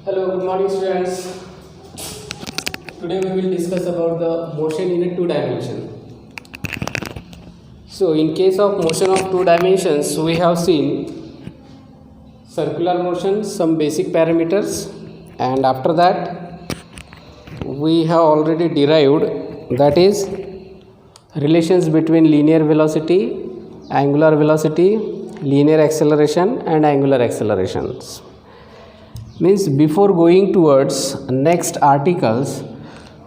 Hello, good morning students. Today we will discuss about the motion in a two dimension. So in case of motion of two dimensions, we have seen circular motion, some basic parameters, and after that we have already derived, that is relations between linear velocity, angular velocity, linear acceleration and angular accelerations. Means before going towards next articles,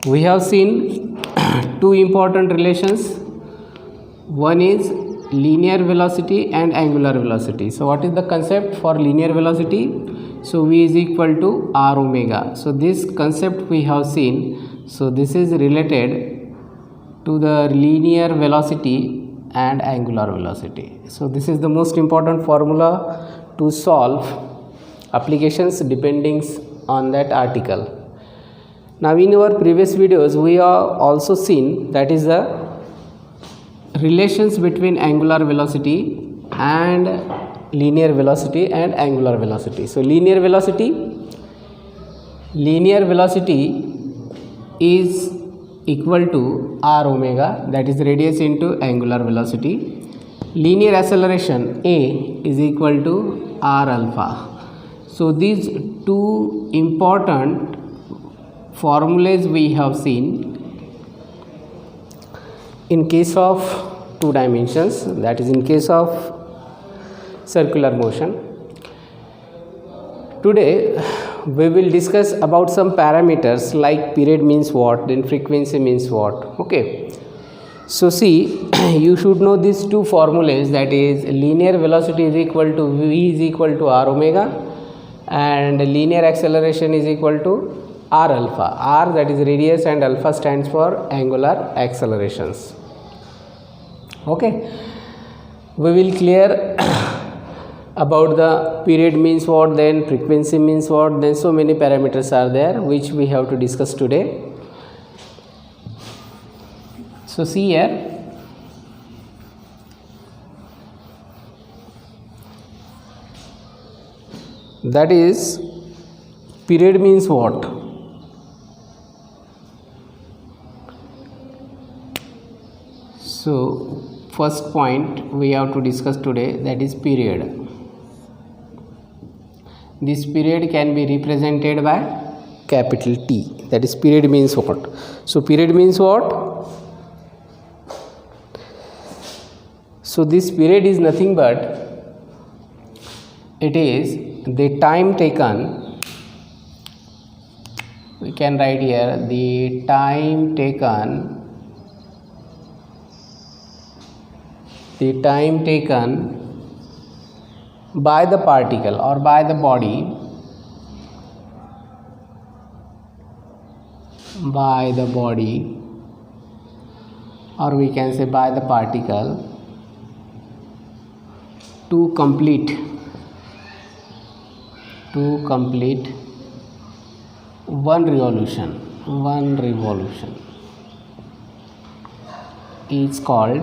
we have seen two important relations. One is linear velocity and angular velocity. So what is the concept for linear velocity? So v is equal to r omega. So this concept we have seen. So this is related to the linear velocity and angular velocity. So this is the most important formula to solve applications depending on that article. Now in our previous videos we have also seen, that is the relations between angular velocity and linear velocity and angular velocity. So linear velocity is equal to r omega, that is radius into angular velocity. Linear acceleration a is equal to r alpha. So these two important formulas we have seen in case of two dimensions, that is in case of circular motion. Today we will discuss about some parameters like period means what, then frequency means what. Okay, so see, you should know these two formulas, that is linear velocity is equal to v is equal to r omega and linear acceleration is equal to r alpha. R, that is radius, and alpha stands for angular accelerations. Okay, we will clear about the period means what, then frequency means what, then so many parameters are there which we have to discuss today. So see here, that is period means what? So first point we have to discuss today, that is period. This period can be represented by capital T, that is period means what. So period means what? So this period is nothing but it is the time taken. We can write here the time taken by the particle or by the body or we can say by the particle to complete one revolution is called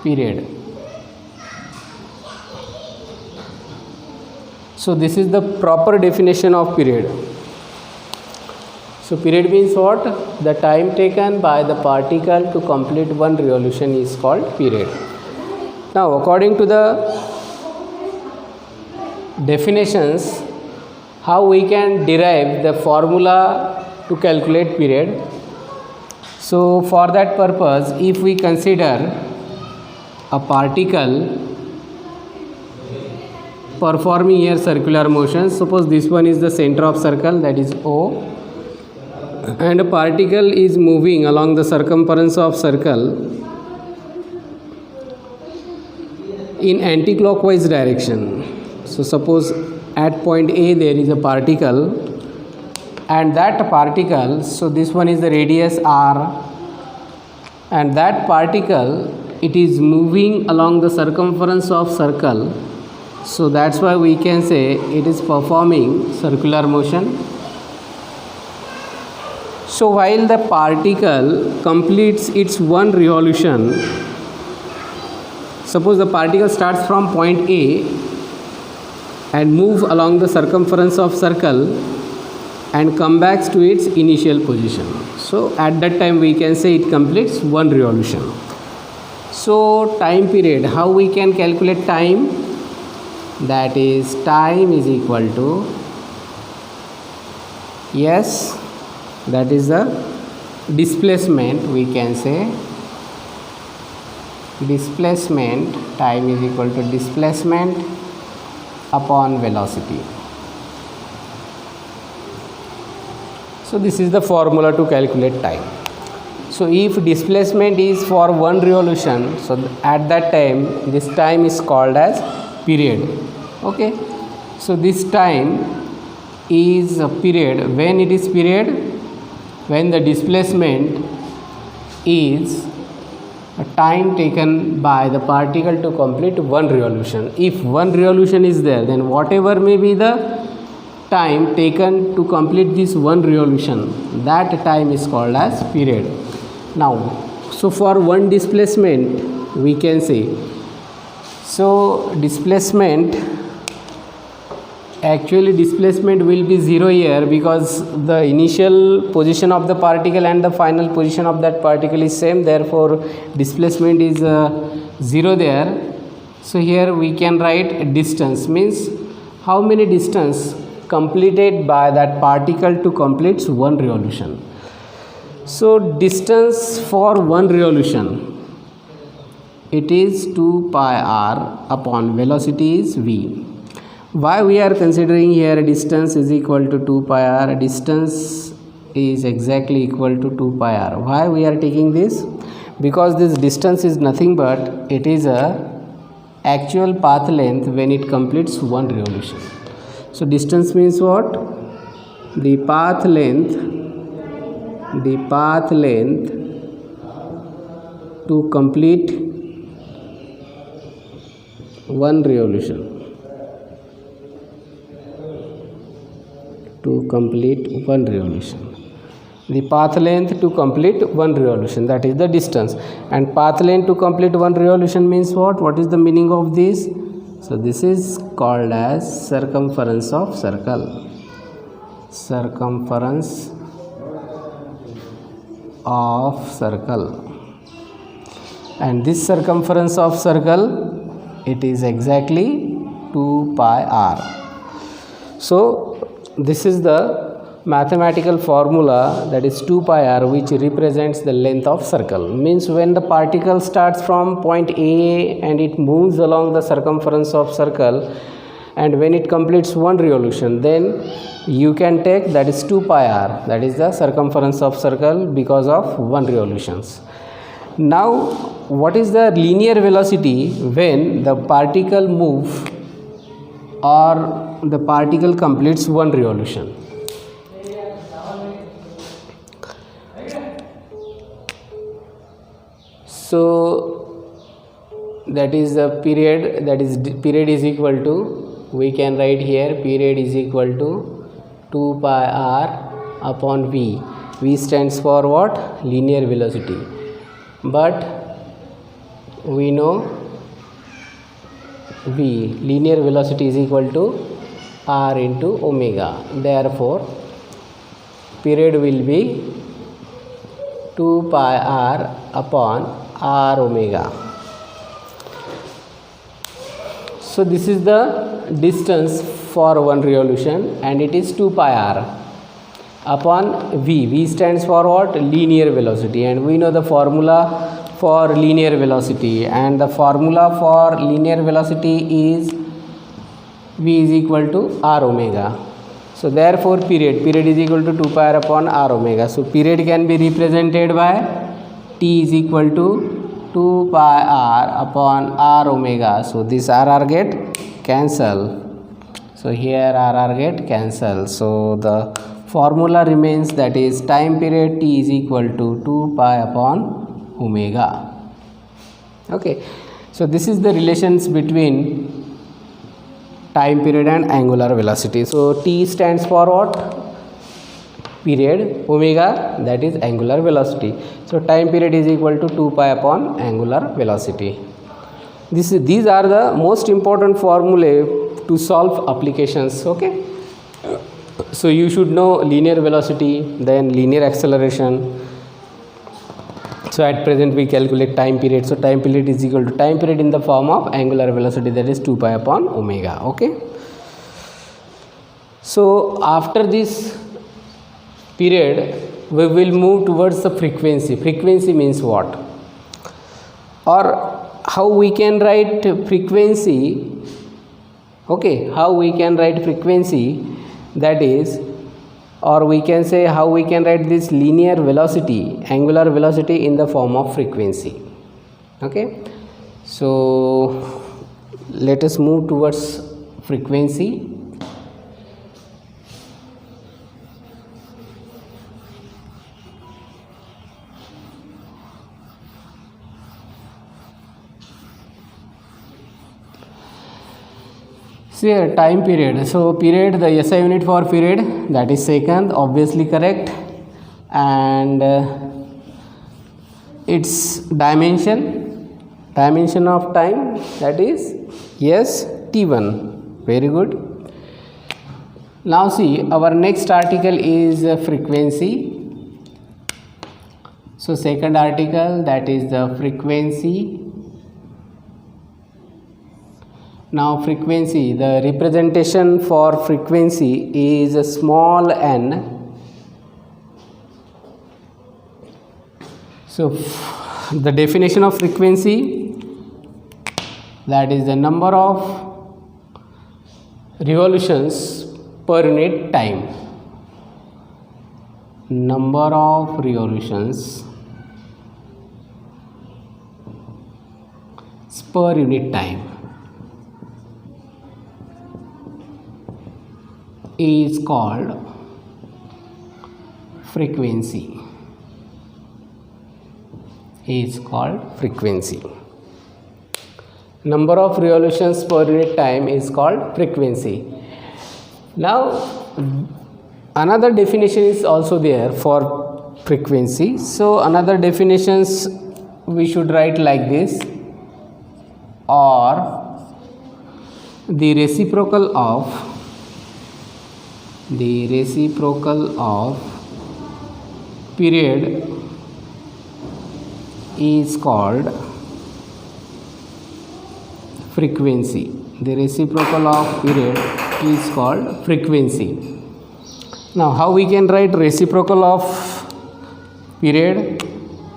period. So this is the proper definition of period. So period means what? The time taken by the particle to complete one revolution is called period. Now according to the definitions, how we can derive the formula to calculate period. So for that purpose, if we consider a particle performing here circular motion, suppose this one is the center of circle, that is O, and a particle is moving along the circumference of circle in anti-clockwise direction. So suppose at point A there is a particle, and that particle, so this one is the radius r, and that particle, it is moving along the circumference of circle. So that's why we can say it is performing circular motion. So while the particle completes its one revolution, suppose the particle starts from point A and move along the circumference of circle and come back to its initial position. So at that time we can say it completes one revolution. So time period, how we can calculate time? That is, time is equal to, yes, that is the displacement, we can say displacement, time is equal to displacement upon velocity. So this is the formula to calculate time. So if displacement is for one revolution, so at that time this time is called as period. Okay, so this time is a period. When it is period? When the displacement is a time taken by the particle to complete one revolution. If one revolution is there, then whatever may be the time taken to complete this one revolution, that time is called as period. Now, so for one displacement we can say, so displacement, actually displacement will be 0 here, because the initial position of the particle and the final position of that particle is same, therefore displacement is 0 there. So here we can write distance, means how many distance completed by that particle to complete one revolution. So distance for one revolution, it is 2 pi r upon velocity is v. Why we are considering here distance is equal to 2 pi r? Distance is exactly equal to 2 pi r. Why we are taking this? Because this distance is nothing but it is a actual path length when it completes one revolution. So distance means what? The path length to complete one revolution. To complete one revolution, the path length to complete one revolution, that is the distance. And path length to complete one revolution means what? What is the meaning of this? So this is called as circumference of circle. Circumference of circle. And this circumference of circle, it is exactly 2 pi r. So this is the mathematical formula, that is 2 pi r, which represents the length of circle. Means when the particle starts from point A and it moves along the circumference of circle, and when it completes one revolution, then you can take, that is 2 pi r, that is the circumference of circle because of one revolutions. Now what is the linear velocity when the particle move or the particle completes one revolution? So that is the period, that is period is equal to, we can write here, period is equal to 2 pi r upon v. V stands for what? Linear velocity. But we know v, linear velocity, is equal to r into omega. Therefore period will be 2 pi r upon r omega. So this is the distance for one revolution, and it is 2 pi r upon v. V stands for what? Linear velocity, and we know the formula for linear velocity, and the formula for linear velocity is v is equal to r omega. So therefore period is equal to 2 pi r upon r omega. So period can be represented by t is equal to 2 pi r upon r omega. So this r get cancel. So here r get cancel. So the formula remains, that is time period t is equal to 2 pi upon omega. Okay. So this is the relations between time period and angular velocity. So t stands for what? Period. Omega, that is angular velocity. So time period is equal to 2 pi upon angular velocity. These are the most important formulae to solve applications. Okay, so you should know linear velocity, then linear acceleration. So at present we calculate time period. So time period is equal to time period in the form of angular velocity, that is 2 pi upon omega. Okay, so after this period we will move towards the frequency. Frequency means what, or how we can write frequency. Okay, how we can write frequency, that is, or we can say how we can write this linear velocity, angular velocity in the form of frequency. Okay, so let us move towards frequency. See here, time period. So period, the SI unit for period, that is second, obviously correct, and its dimension of time, that is yes, T1. Very good. Now see, our next article is frequency. So second article, that is the frequency. Now frequency, the representation for frequency is a small n. So the definition of frequency, that is the number of revolutions per unit time. Number of revolutions per unit time is called frequency. Number of revolutions per unit time is called frequency. Now another definition is also there for frequency. So another definitions we should write like this, or the reciprocal of period is called frequency. The reciprocal of period is called frequency. Now how we can write reciprocal of period?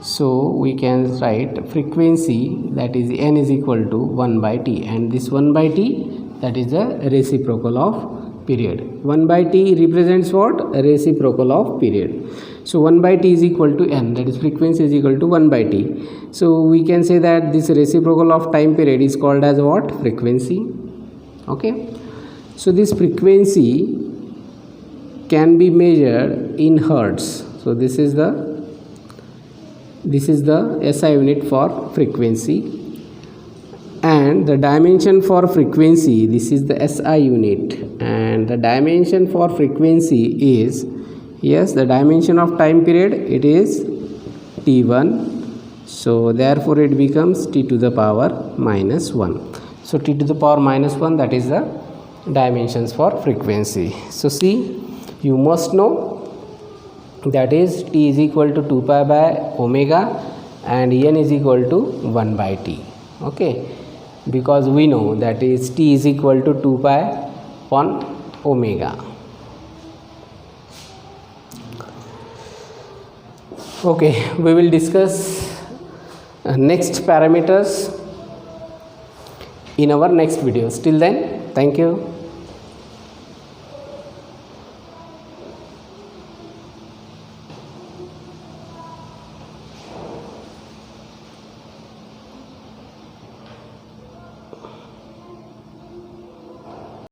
So we can write frequency, that is n is equal to 1 by t, and this 1 by t, that is the reciprocal of period. 1 by t represents what? A reciprocal of period. So 1 by t is equal to n, that is frequency is equal to 1 by t. So we can say that this reciprocal of time period is called as what? Frequency. Okay, so this frequency can be measured in hertz. So this is the SI unit for frequency, and the dimension for frequency, this is the SI unit, and the dimension for frequency is, yes, the dimension of time period, it is T1. So therefore it becomes T to the power minus 1. So T to the power minus 1, that is the dimensions for frequency. So see, you must know that is T is equal to 2 pi by omega and n is equal to 1 by t. Okay, because we know that is T is equal to 2 pi upon omega. Okay, we will discuss next parameters in our next videos. Till then, thank you.